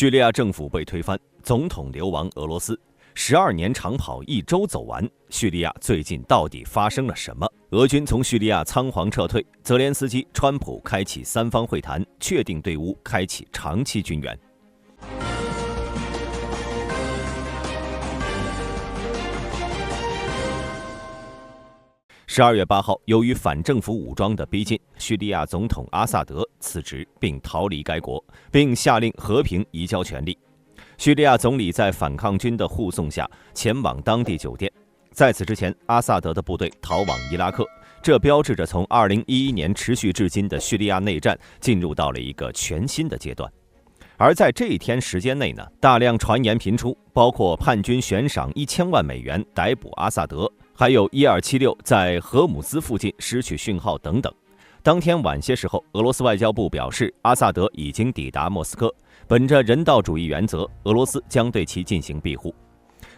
叙利亚政府被推翻，总统流亡俄罗斯，12年长跑1周走完，叙利亚最近到底发生了什么？俄军从叙利亚仓皇撤退，泽连斯基、川普开启3方会谈，确定对乌开启长期军援。12月8号，由于反政府武装的逼近，叙利亚总统阿萨德辞职并逃离该国，并下令和平移交权力。叙利亚总理在反抗军的护送下前往当地酒店。在此之前，阿萨德的部队逃往伊拉克，这标志着从2011年持续至今的叙利亚内战进入到了一个全新的阶段。而在这一天时间内呢，大量传言频出，包括叛军悬赏1000万美元逮捕阿萨德，还有1276在荷姆斯附近失去讯号等等。当天晚些时候，俄罗斯外交部表示，阿萨德已经抵达莫斯科，本着人道主义原则，俄罗斯将对其进行庇护。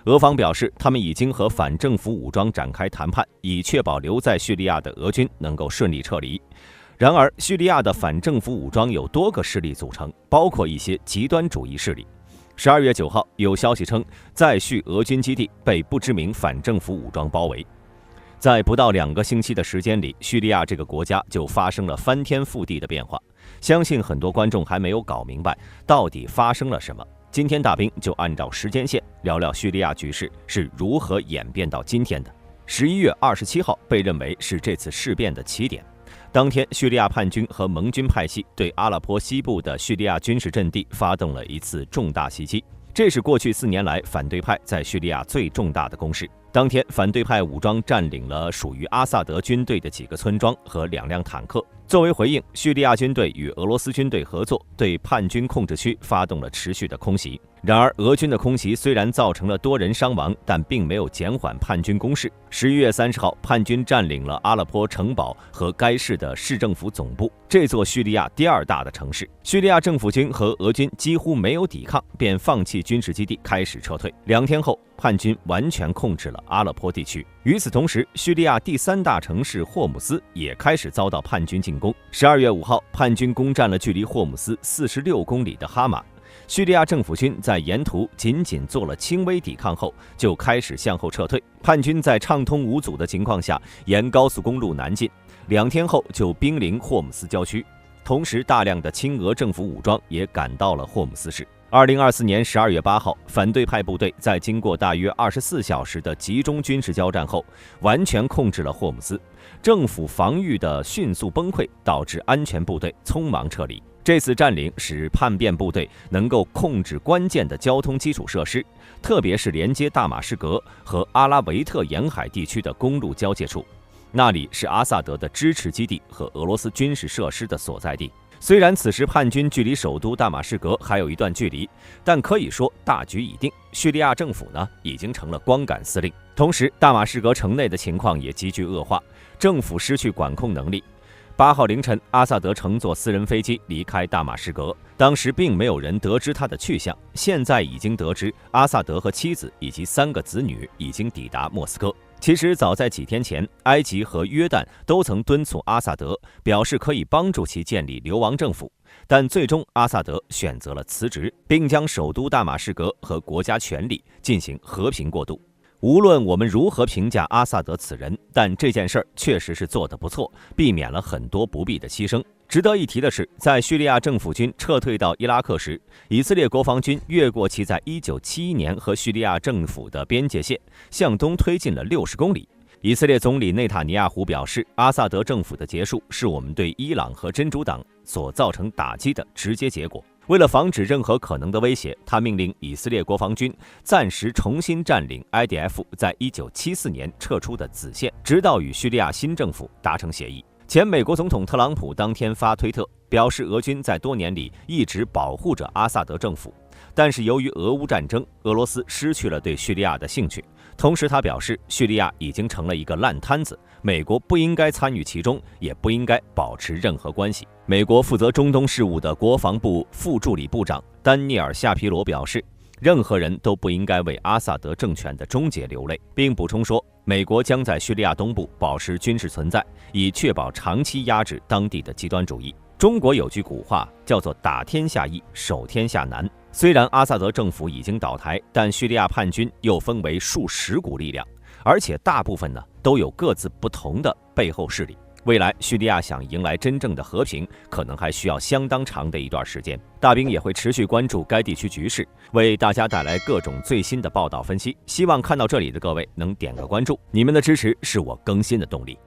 俄方表示，他们已经和反政府武装展开谈判，以确保留在叙利亚的俄军能够顺利撤离。然而，叙利亚的反政府武装有多个势力组成，包括一些极端主义势力。12月9号，有消息称，在叙俄军基地被不知名反政府武装包围。在不到2个星期的时间里，叙利亚这个国家就发生了翻天覆地的变化。相信很多观众还没有搞明白到底发生了什么。今天大兵就按照时间线聊聊叙利亚局势是如何演变到今天的。11月27号被认为是这次事变的起点。当天，叙利亚叛军和盟军派系对阿勒颇西部的叙利亚军事阵地发动了一次重大袭击，这是过去4年来反对派在叙利亚最重大的攻势。当天，反对派武装占领了属于阿萨德军队的几个村庄和2辆坦克。作为回应，叙利亚军队与俄罗斯军队合作，对叛军控制区发动了持续的空袭。然而，俄军的空袭虽然造成了多人伤亡，但并没有减缓叛军攻势。11月30号，叛军占领了阿勒颇城堡和该市的市政府总部，这座叙利亚第2大的城市。叙利亚政府军和俄军几乎没有抵抗，便放弃军事基地，开始撤退。2天后，叛军完全控制了阿勒颇地区。与此同时，叙利亚第3大城市霍姆斯也开始遭到叛军进攻。12月5号，叛军攻占了距离霍姆斯46公里的哈马。叙利亚政府军在沿途仅做了轻微抵抗后，就开始向后撤退。叛军在畅通无阻的情况下，沿高速公路南进，2天后就兵临霍姆斯郊区。同时，大量的亲俄政府武装也赶到了霍姆斯市。2024年12月8号，反对派部队在经过大约24小时的集中军事交战后，完全控制了霍姆斯。政府防御的迅速崩溃，导致安全部队匆忙撤离。这次占领使叛变部队能够控制关键的交通基础设施，特别是连接大马士革和阿拉维特沿海地区的公路交界处，那里是阿萨德的支持基地和俄罗斯军事设施的所在地。虽然此时叛军距离首都大马士革还有一段距离，但可以说大局已定。叙利亚政府呢，已经成了光杆司令。同时，大马士革城内的情况也急剧恶化，政府失去管控能力。8号凌晨，阿萨德乘坐私人飞机离开大马士革，当时并没有人得知他的去向。现在已经得知，阿萨德和妻子以及3个子女已经抵达莫斯科。其实早在几天前，埃及和约旦都曾敦促阿萨德，表示可以帮助其建立流亡政府，但最终阿萨德选择了辞职，并将首都大马士革和国家权力进行和平过渡。无论我们如何评价阿萨德此人，但这件事儿确实是做得不错，避免了很多不必的牺牲。值得一提的是，在叙利亚政府军撤退到伊拉克时，以色列国防军越过其在1971年和叙利亚政府的边界线，向东推进了60公里。以色列总理内塔尼亚胡表示，阿萨德政府的结束是我们对伊朗和真主党所造成打击的直接结果。为了防止任何可能的威胁，他命令以色列国防军暂时重新占领 IDF 在1974年撤出的子线，直到与叙利亚新政府达成协议。前美国总统特朗普当天发推特表示，俄军在多年里一直保护着阿萨德政府，但是由于俄乌战争，俄罗斯失去了对叙利亚的兴趣。同时他表示，叙利亚已经成了一个烂摊子，美国不应该参与其中，也不应该保持任何关系。美国负责中东事务的国防部副助理部长丹尼尔·夏皮罗表示，任何人都不应该为阿萨德政权的终结流泪，并补充说，美国将在叙利亚东部保持军事存在，以确保长期压制当地的极端主义。中国有句古话叫做打天下易，守天下难。虽然阿萨德政府已经倒台，但叙利亚叛军又分为数十股力量，而且大部分都有各自不同的背后势力。未来叙利亚想迎来真正的和平，可能还需要相当长的一段时间。大兵也会持续关注该地区局势，为大家带来各种最新的报道分析。希望看到这里的各位能点个关注，你们的支持是我更新的动力。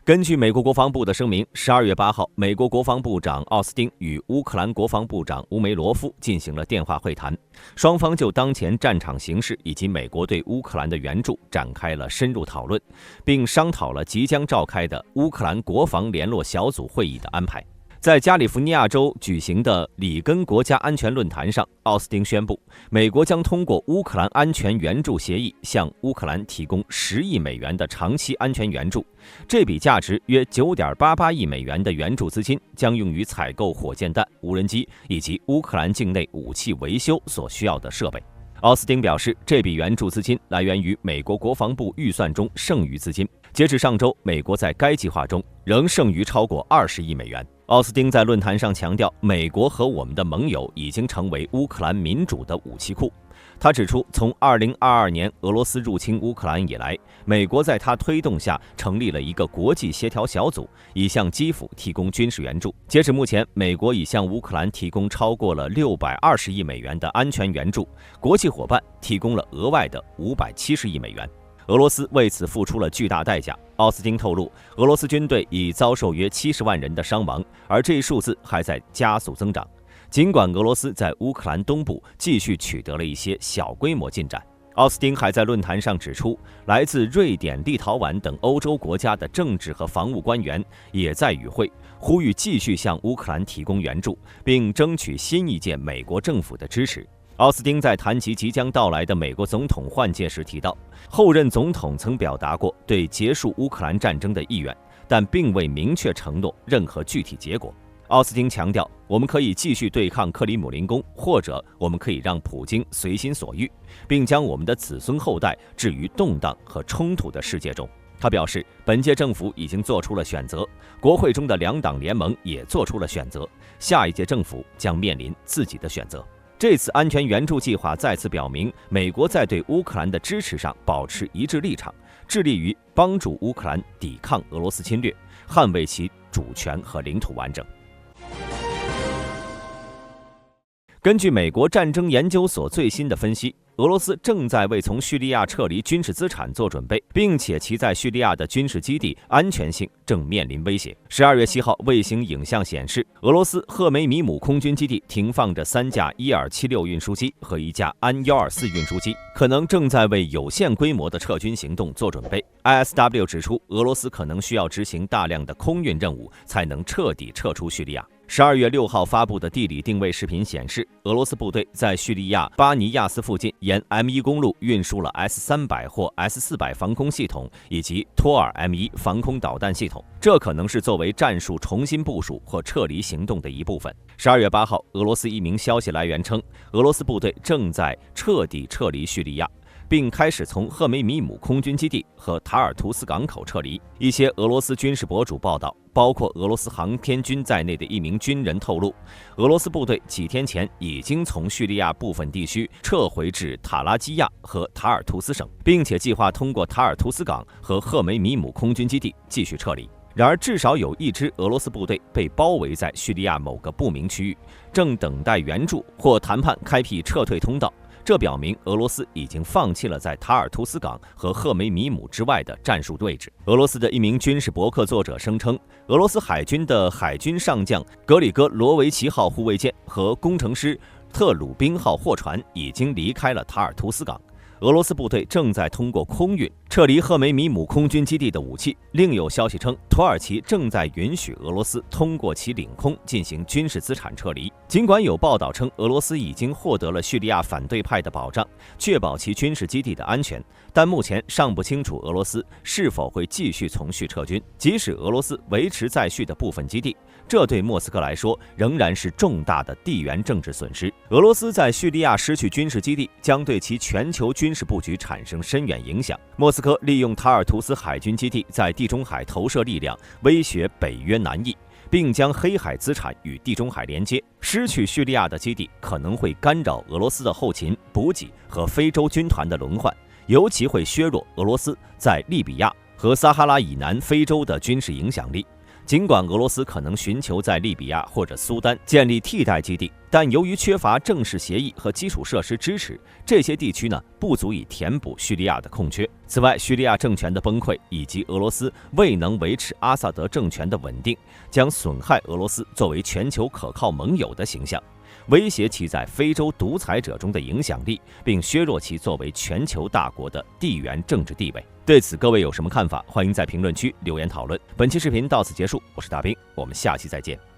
根据美国国防部的声明，12月8号，美国国防部长奥斯汀与乌克兰国防部长乌梅罗夫进行了电话会谈，双方就当前战场形势以及美国对乌克兰的援助展开了深入讨论，并商讨了即将召开的乌克兰国防联络小组会议的安排。在加利福尼亚州举行的里根国家安全论坛上，奥斯汀宣布，美国将通过乌克兰安全援助协议向乌克兰提供10亿美元的长期安全援助。这笔价值约9.88亿美元的援助资金将用于采购火箭弹、无人机以及乌克兰境内武器维修所需要的设备。奥斯汀表示，这笔援助资金来源于美国国防部预算中剩余资金。截至上周，美国在该计划中仍剩余超过20亿美元。奥斯汀在论坛上强调，美国和我们的盟友已经成为乌克兰民主的武器库。他指出，从2022年俄罗斯入侵乌克兰以来，美国在他推动下成立了一个国际协调小组，以向基辅提供军事援助。截至目前，美国已向乌克兰提供超过了620亿美元的安全援助，国际伙伴提供了额外的570亿美元。俄罗斯为此付出了巨大代价。奥斯汀透露，俄罗斯军队已遭受约70万人的伤亡，而这一数字还在加速增长。尽管俄罗斯在乌克兰东部继续取得了一些小规模进展，奥斯汀还在论坛上指出，来自瑞典、立陶宛等欧洲国家的政治和防务官员也在与会，呼吁继续向乌克兰提供援助，并争取新一届美国政府的支持。奥斯汀在谈及即将到来的美国总统换届时提到，后任总统曾表达过对结束乌克兰战争的意愿，但并未明确承诺任何具体结果。奥斯汀强调，我们可以继续对抗克里姆林宫，或者我们可以让普京随心所欲，并将我们的子孙后代置于动荡和冲突的世界中。他表示，本届政府已经做出了选择，国会中的2党联盟也做出了选择，下一届政府将面临自己的选择。这次安全援助计划再次表明，美国在对乌克兰的支持上保持一致立场，致力于帮助乌克兰抵抗俄罗斯侵略，捍卫其主权和领土完整。根据美国战争研究所最新的分析，俄罗斯正在为从叙利亚撤离军事资产做准备，并且其在叙利亚的军事基地安全性正面临威胁。12月7号，卫星影像显示，俄罗斯赫梅米姆空军基地停放着3架伊尔76运输机和1架安124运输机，可能正在为有限规模的撤军行动做准备。ISW 指出，俄罗斯可能需要执行大量的空运任务，才能彻底撤出叙利亚。12月6号发布的地理定位视频显示，俄罗斯部队在叙利亚巴尼亚斯附近沿 M1 公路运输了 S300 或 S400 防空系统以及托尔 M1 防空导弹系统，这可能是作为战术重新部署或撤离行动的一部分。12月8号，俄罗斯一名消息来源称，俄罗斯部队正在彻底撤离叙利亚，并开始从赫梅米姆空军基地和塔尔图斯港口撤离。一些俄罗斯军事博主报道，包括俄罗斯航天军在内的一名军人透露，俄罗斯部队几天前已经从叙利亚部分地区撤回至塔拉基亚和塔尔图斯省，并且计划通过塔尔图斯港和赫梅米姆空军基地继续撤离。然而，至少有一支俄罗斯部队被包围在叙利亚某个不明区域，正等待援助或谈判开辟撤退通道。这表明俄罗斯已经放弃了在塔尔图斯港和赫梅米姆之外的战术位置。俄罗斯的一名军事博客作者声称，俄罗斯海军的海军上将格里戈罗维奇号护卫舰和工程师特鲁宾号货船已经离开了塔尔图斯港。俄罗斯部队正在通过空运撤离赫梅米姆空军基地的武器。另有消息称，土耳其正在允许俄罗斯通过其领空进行军事资产撤离。尽管有报道称俄罗斯已经获得了叙利亚反对派的保障，确保其军事基地的安全，但目前尚不清楚俄罗斯是否会继续从叙撤军。即使俄罗斯维持在叙的部分基地，这对莫斯科来说仍然是重大的地缘政治损失。俄罗斯在叙利亚失去军事基地，将对其全球军事布局产生深远影响。莫斯科利用塔尔图斯海军基地在地中海投射力量，威胁北约南翼，并将黑海资产与地中海连接。失去叙利亚的基地可能会干扰俄罗斯的后勤、补给和非洲军团的轮换，尤其会削弱俄罗斯在利比亚和撒哈拉以南非洲的军事影响力。尽管俄罗斯可能寻求在利比亚或者苏丹建立替代基地，但由于缺乏正式协议和基础设施支持，这些地区不足以填补叙利亚的空缺。此外，叙利亚政权的崩溃以及俄罗斯未能维持阿萨德政权的稳定，将损害俄罗斯作为全球可靠盟友的形象，威胁其在非洲独裁者中的影响力，并削弱其作为全球大国的地缘政治地位。对此，各位有什么看法？欢迎在评论区留言讨论。本期视频到此结束，我是大兵，我们下期再见。